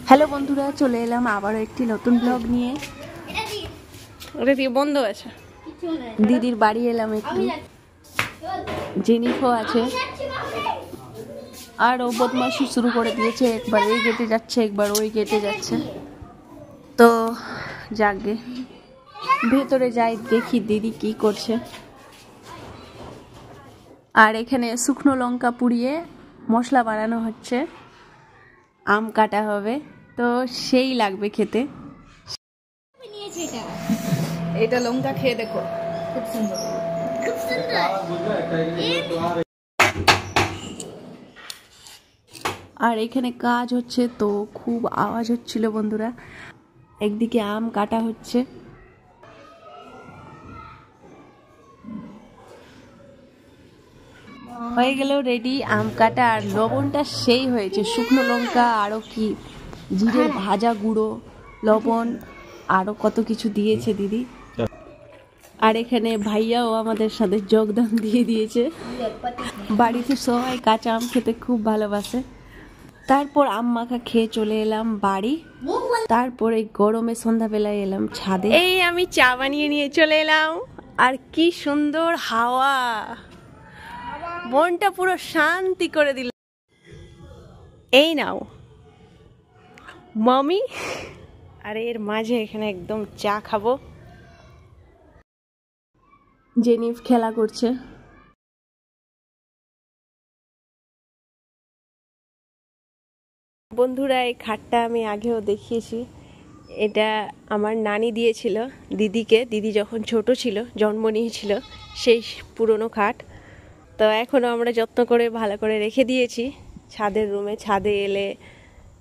Hello বন্ধুরা, চলে এলাম আবারও একটি নতুন ব্লগ নিয়ে। বন্ধ আছে। দিদির বাড়ি এলাম একটু, জেনিফও আছে আর ও বদমাশি শুরু করে দিয়েছে, একবার এই গেটে যাচ্ছে একবার ওই গেটে যাচ্ছে। তো যাকে ভেতরে যাই দেখি দিদি কি করছে। আর এখানে শুকনো লঙ্কা পুড়িয়ে মশলা বানানো হচ্ছে, আম কাটা হবে, তো সেই লাগবে খেতে। এটা লঙ্কা খেয়ে দেখো, খুব সুন্দর। আর এখানে কাজ হচ্ছে, তো খুব আওয়াজ হচ্ছিল বন্ধুরা। একদিকে আম কাটা হচ্ছে, হয়ে গেল রেডি আম কাটা। আর লবণটা সেই হয়েছে, শুকনো লঙ্কা আরও কি জিরের ভাজা গুঁড়ো, লবণ আরও কত কিছু দিয়েছে দিদি। আর এখানে ভাইয়াও আমাদের সাথে যোগদান দিয়ে দিয়েছে। বাড়িতে সবাই কাঁচা আম খেতে খুব ভালোবাসে। তারপর আম মাখা খেয়ে চলে এলাম বাড়ি। তারপরে গরমে সন্ধ্যাবেলায় এলাম ছাদে। এই আমি চা বানিয়ে নিয়ে চলে এলাম, আর কি সুন্দর হাওয়া, মনটা পুরো শান্তি করে দিল। এই নাও মামি। আর এর মাঝে এখানে একদম চা খাবো। জেনিফ খেলা করছে। বন্ধুরা, এই খাটটা আমি আগেও দেখিয়েছি, এটা আমার নানি দিয়েছিল দিদিকে, দিদি যখন ছোট ছিল, জন্ম নিয়েছিল, সেই পুরনো খাট। তো এখনও আমরা যত্ন করে ভালো করে রেখে দিয়েছি ছাদের রুমে। ছাদে এলে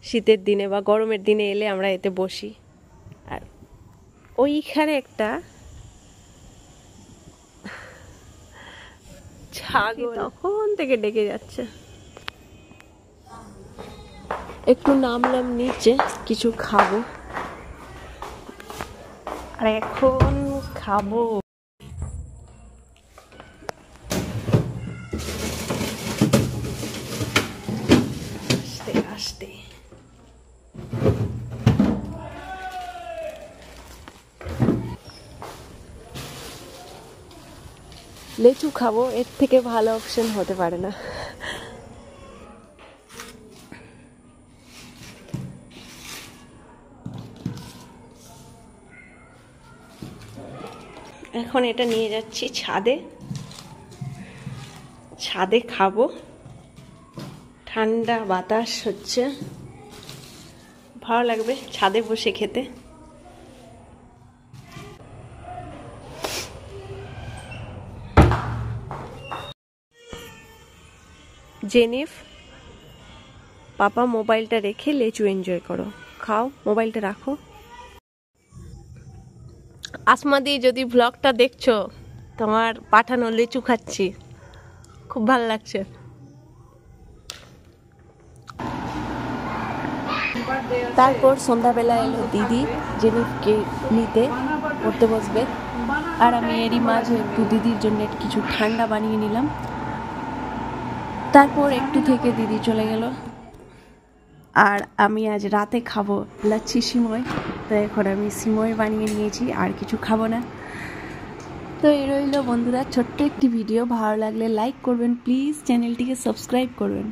শীতের দিনে বা গরমের দিনে এলে আমরা এতে বসি। আর ওইখানে একটা ছাগল তখন থেকে ডেকে যাচ্ছে। একটু নামলাম নিচে, কিছু খাবো, আর এখন খাবো। আস্তে আস্তে লেচু খাবো, এর থেকে ভালো অপশন হতে পারে না। এখন এটা নিয়ে যাচ্ছি ছাদে, ছাদে খাবো। ঠান্ডা বাতাস হচ্ছে, ভালো লাগবে ছাদে বসে খেতে। জেনিফ, পাপা মোবাইলটা রেখে লেচু এনজয় করো, খাও, মোবাইলটা রাখো। আসমাদি, যদি ব্লগটা দেখছো, তোমার পাঠানো লেচু খাচ্ছি, খুব ভালো লাগছে। তারপর সন্ধ্যাবেলা এলো দিদি জেনিফকে নিতে, পড়তে বসবে। আর আমি এরই মাঝে একটু দিদির জন্য কিছু ঠান্ডা বানিয়ে নিলাম। তারপর একটু থেকে দিদি চলে গেল। আর আমি আজ রাতে খাবো লাচ্ছি সিমই, তো এখন আমি সিমই বানিয়ে নিয়েছি, আর কিছু খাবো না। তো এই রইল বন্ধুরা ছোট্ট একটি ভিডিও। ভালো লাগলে লাইক করবেন প্লিজ, চ্যানেলটিকে সাবস্ক্রাইব করবেন।